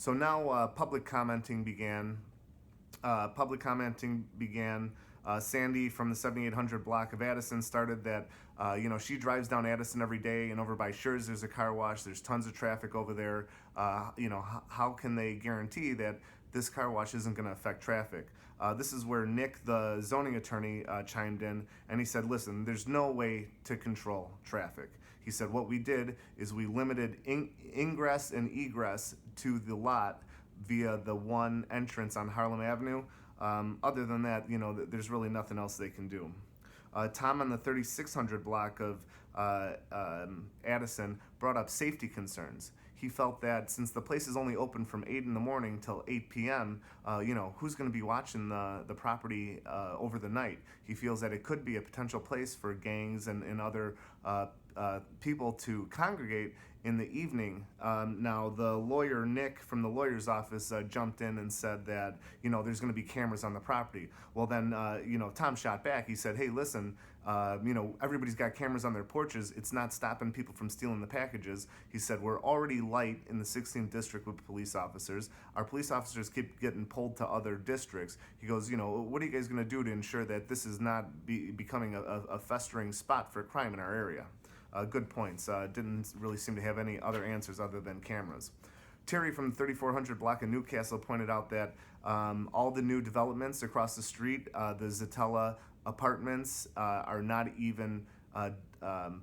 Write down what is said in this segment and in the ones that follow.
So now public commenting began. Sandy from the 7800 block of Addison started that, she drives down Addison every day, and over by Schurz there's a car wash. There's tons of traffic over there. How can they guarantee that this car wash isn't going to affect traffic? This is where Nick, the zoning attorney, chimed in, and he said, listen, there's no way to control traffic. He said, what we did is we limited ingress and egress to the lot via the one entrance on Harlem Avenue. Other than that, there's really nothing else they can do. Tom on the 3600 block of Addison brought up safety concerns. He felt that since the place is only open from 8 in the morning till 8 p.m., who's going to be watching the property over the night? He feels that it could be a potential place for gangs and other people to congregate in the evening. Now, the lawyer, Nick, from the lawyer's office jumped in and said that, there's going to be cameras on the property. Well, then, Tom shot back. He said, hey, listen, everybody's got cameras on their porches. It's not stopping people from stealing the packages. He said, we're already light in the 16th district with police officers. Our police officers keep getting pulled to other districts. He goes, what are you guys going to do to ensure that this is not becoming a festering spot for crime in our area? Good points. Didn't really seem to have any other answers other than cameras. Terry from the 3400 block of Newcastle pointed out that all the new developments across the street, the Zatella apartments, are not even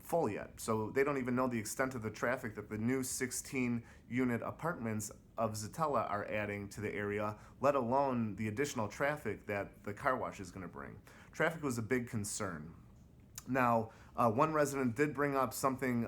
full yet. So they don't even know the extent of the traffic that the new 16-unit apartments of Zatella are adding to the area, let alone the additional traffic that the car wash is going to bring. Traffic was a big concern. Now, one resident did bring up something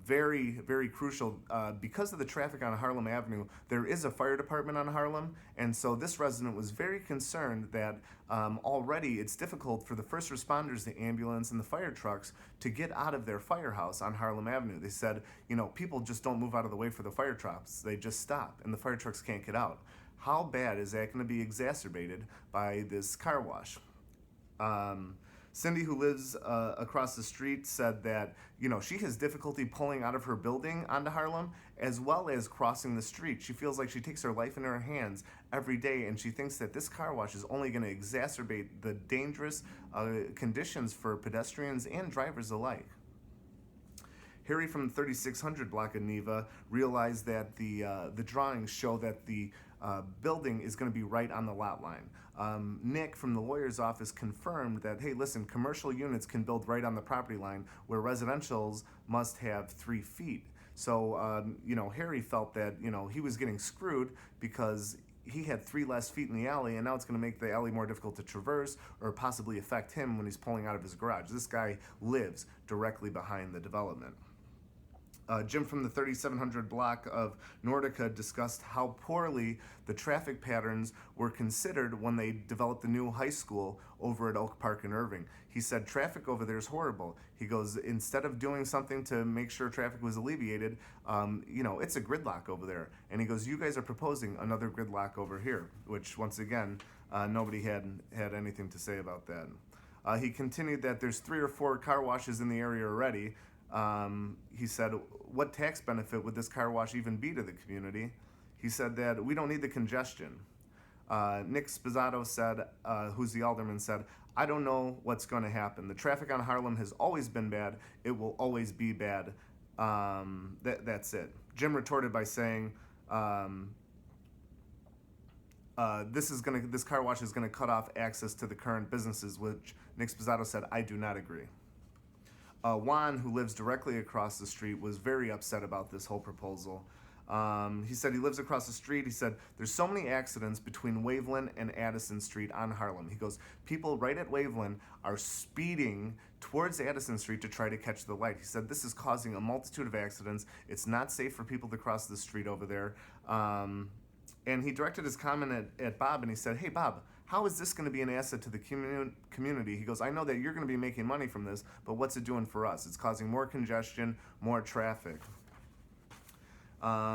very, very crucial. Because of the traffic on Harlem Avenue, there is a fire department on Harlem, and so this resident was very concerned that already it's difficult for the first responders, the ambulance, and the fire trucks to get out of their firehouse on Harlem Avenue. They said, people just don't move out of the way for the fire trucks. They just stop, and the fire trucks can't get out. How bad is that going to be exacerbated by this car wash? Cindy, who lives across the street, said that, she has difficulty pulling out of her building onto Harlem as well as crossing the street. She feels like she takes her life in her hands every day, and she thinks that this car wash is only going to exacerbate the dangerous conditions for pedestrians and drivers alike. Harry from the 3600 block of Neva realized that the drawings show that the building is going to be right on the lot line. Nick from the lawyer's office confirmed that, hey, listen, commercial units can build right on the property line where residentials must have 3 feet. So, Harry felt that, he was getting screwed because he had 3 less feet in the alley, and now it's going to make the alley more difficult to traverse or possibly affect him when he's pulling out of his garage. This guy lives directly behind the development. Jim from the 3700 block of Nordica discussed how poorly the traffic patterns were considered when they developed the new high school over at Oak Park in Irving. He said traffic over there is horrible. He goes, instead of doing something to make sure traffic was alleviated, it's a gridlock over there. And he goes, you guys are proposing another gridlock over here, which once again, nobody had anything to say about that. He continued that there's 3 or 4 car washes in the area already. He said, what tax benefit would this car wash even be to the community? He said that we don't need the congestion. Nick Spizzato said, who's the alderman, said, I don't know what's going to happen. The traffic on Harlem has always been bad. It will always be bad. That's it. Jim retorted by saying, this car wash is going to cut off access to the current businesses, which Nick Spizzato said, I do not agree. Juan, who lives directly across the street, was very upset about this whole proposal. He said he lives across the street. He said, there's so many accidents between Waveland and Addison Street on Harlem. He goes, people right at Waveland are speeding towards Addison Street to try to catch the light. He said, this is causing a multitude of accidents. It's not safe for people to cross the street over there. And he directed his comment at Bob, and he said, hey, Bob, how is this going to be an asset to the community? He goes, I know that you're going to be making money from this, but what's it doing for us? It's causing more congestion, more traffic.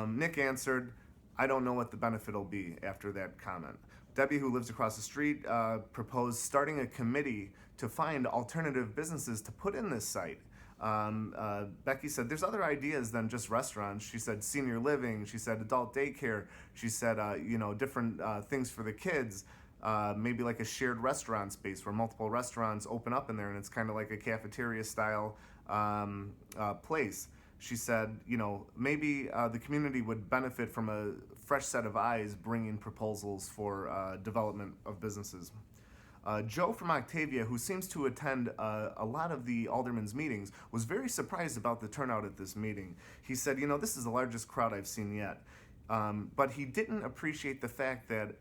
Nick answered, I don't know what the benefit will be after that comment. Debbie, who lives across the street, proposed starting a committee to find alternative businesses to put in this site. Becky said, there's other ideas than just restaurants. She said senior living. She said adult daycare. She said, different things for the kids. Maybe like a shared restaurant space where multiple restaurants open up in there and it's kind of like a cafeteria style place. She said, maybe the community would benefit from a fresh set of eyes bringing proposals for development of businesses. Joe from Octavia, who seems to attend a lot of the alderman's meetings, was very surprised about the turnout at this meeting. He said, this is the largest crowd I've seen yet. But he didn't appreciate the fact that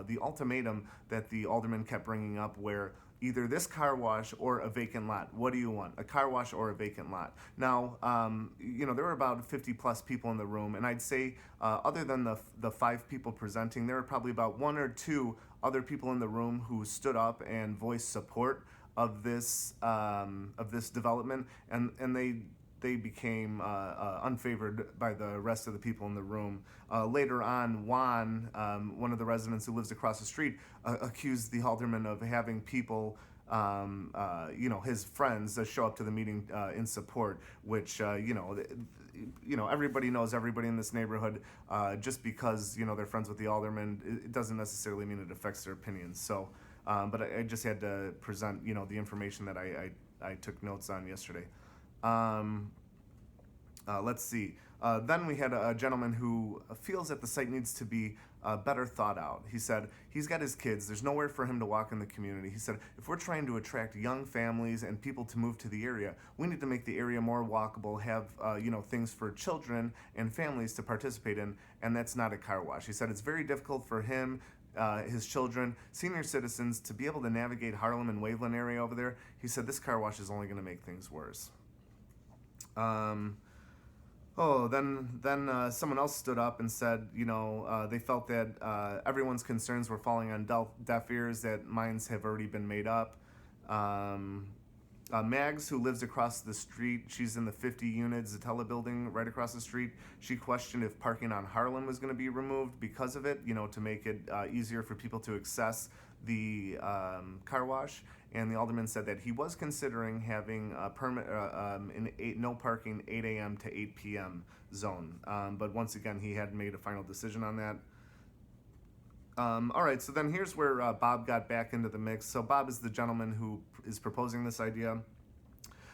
the ultimatum that the alderman kept bringing up, where either this car wash or a vacant lot. What do you want? A car wash or a vacant lot? Now, there were about 50 plus people in the room, and I'd say, other than the 5 people presenting, there were probably about 1 or 2 other people in the room who stood up and voiced support of this development, and they became unfavored by the rest of the people in the room. Later on, Juan, one of the residents who lives across the street, accused the alderman of having people, his friends, show up to the meeting in support, which, everybody knows everybody in this neighborhood. Just because, they're friends with the alderman, it doesn't necessarily mean it affects their opinions. So, but I just had to present, the information that I took notes on yesterday. Let's see. Then we had a gentleman who feels that the site needs to be better thought out. He said he's got his kids. There's nowhere for him to walk in the community. He said, if we're trying to attract young families and people to move to the area, we need to make the area more walkable, have things for children and families to participate in, and that's not a car wash. He said it's very difficult for him, his children, senior citizens, to be able to navigate Harlem and Waveland area over there. He said this car wash is only going to make things worse. Then someone else stood up and said, they felt that everyone's concerns were falling on deaf ears, that minds have already been made up. Mags, who lives across the street, she's in the 50-unit Zatella building right across the street. She questioned if parking on Harlem was going to be removed because of it, to make it easier for people to access the car wash. And the alderman said that he was considering having a permit, no parking 8 a.m. to 8 p.m. zone. But once again, he hadn't made a final decision on that. All right, so then here's where Bob got back into the mix. So Bob is the gentleman who is proposing this idea.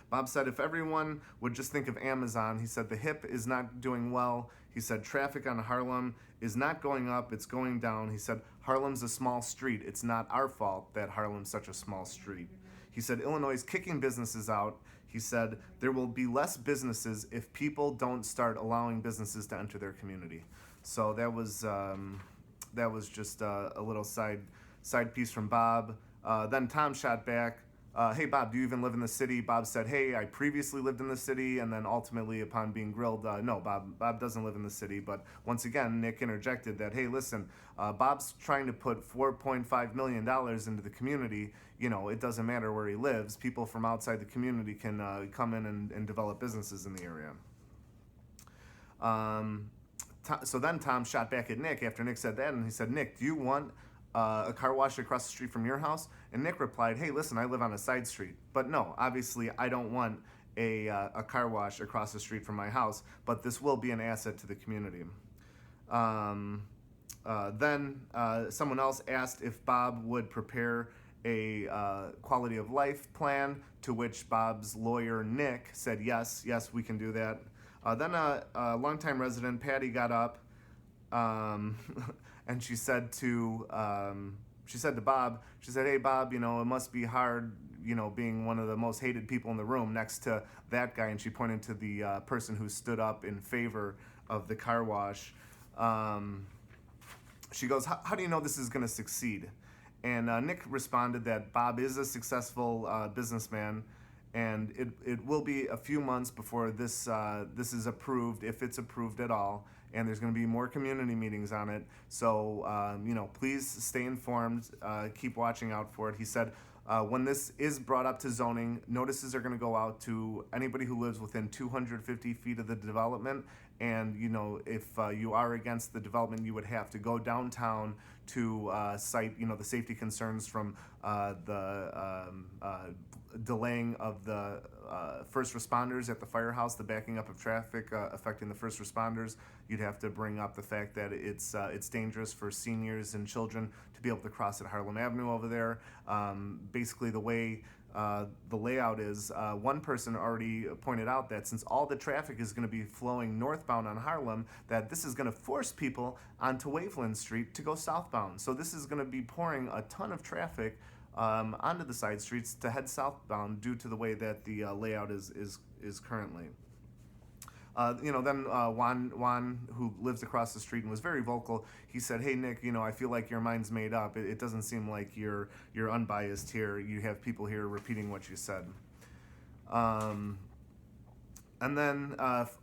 Bob said if everyone would just think of Amazon, he said the HIP is not doing well. He said traffic on Harlem is not going up, it's going down. He said Harlem's a small street. It's not our fault that Harlem's such a small street. He said Illinois is kicking businesses out. He said there will be less businesses if people don't start allowing businesses to enter their community. So that was just a little side piece from Bob. Then Tom shot back. Hey, Bob, do you even live in the city? Bob said, hey, I previously lived in the city, and then ultimately, upon being grilled, no, Bob doesn't live in the city. But once again, Nick interjected that, hey, listen, Bob's trying to put $4.5 million into the community. It doesn't matter where he lives. People from outside the community can come in and develop businesses in the area. So then Tom shot back at Nick after Nick said that, and he said, Nick, do you want a car wash across the street from your house? And Nick replied, hey, listen, I live on a side street. But no, obviously I don't want a car wash across the street from my house, but this will be an asset to the community. Then someone else asked if Bob would prepare a quality of life plan, to which Bob's lawyer, Nick, said, yes, we can do that. Then a longtime resident, Patty, got up, and she said to Bob, she said, hey, Bob, it must be hard, being one of the most hated people in the room next to that guy. And she pointed to the person who stood up in favor of the car wash. She goes, how do you know this is going to succeed? And Nick responded that Bob is a successful businessman, and it will be a few months before this is approved, if it's approved at all. And there's going to be more community meetings on it. So, please stay informed. Keep watching out for it. He said, when this is brought up to zoning, notices are going to go out to anybody who lives within 250 feet of the development And if you are against the development, you would have to go downtown to cite the safety concerns from the delaying of the first responders at the firehouse, the backing up of traffic affecting the first responders. You'd have to bring up the fact that it's dangerous for seniors and children to be able to cross at Harlem Avenue over there. Basically, the way the layout is, one person already pointed out that since all the traffic is going to be flowing northbound on Harlem, that this is going to force people onto Waveland Street to go southbound. So this is going to be pouring a ton of traffic onto the side streets to head southbound due to the way that the layout is currently. Then Juan, who lives across the street and was very vocal, he said, "Hey Nick, I feel like your mind's made up. It doesn't seem like you're unbiased here. You have people here repeating what you said." And then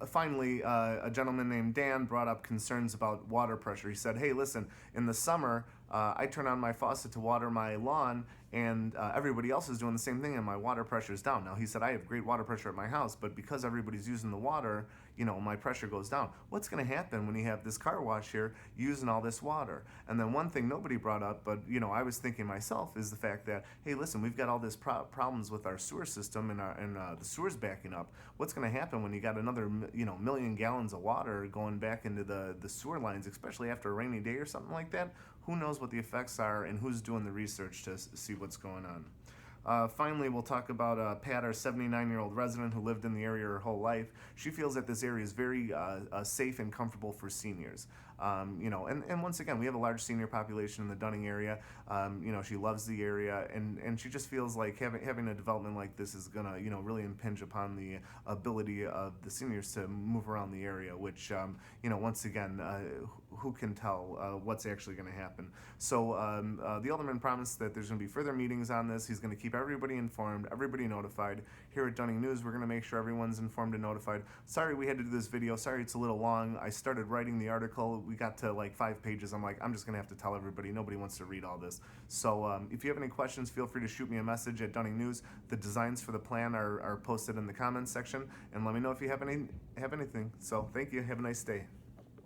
finally, a gentleman named Dan brought up concerns about water pressure. He said, "Hey, listen, in the summer, I turn on my faucet to water my lawn, and everybody else is doing the same thing, and my water pressure is down." Now, he said, "I have great water pressure at my house, but because everybody's using the water, my pressure goes down. What's going to happen when you have this car wash here using all this water?" And then one thing nobody brought up, but I was thinking myself, is the fact that, hey, listen, we've got all this problems with our sewer system, and the sewer's backing up. What's going to happen when you got another million gallons of water going back into the sewer lines, especially after a rainy day or something like that? Who knows what the effects are, and who's doing the research to see what's going on. Finally, we'll talk about Pat, our 79-year-old resident who lived in the area her whole life. She feels that this area is very safe and comfortable for seniors. And once again, we have a large senior population in the Dunning area. She loves the area, and she just feels like having a development like this is gonna, really impinge upon the ability of the seniors to move around the area, which, once again, who can tell what's actually going to happen. So the Alderman promised that there's going to be further meetings on this. He's going to keep everybody informed, everybody notified. Here at Dunning News, we're going to make sure everyone's informed and notified. Sorry we had to do this video. Sorry it's a little long. I started writing the article. We got to like 5 pages. I'm like, I'm just going to have to tell everybody. Nobody wants to read all this. So if you have any questions, feel free to shoot me a message at Dunning News. The designs for the plan are posted in the comments section. And let me know if you have anything. So thank you. Have a nice day.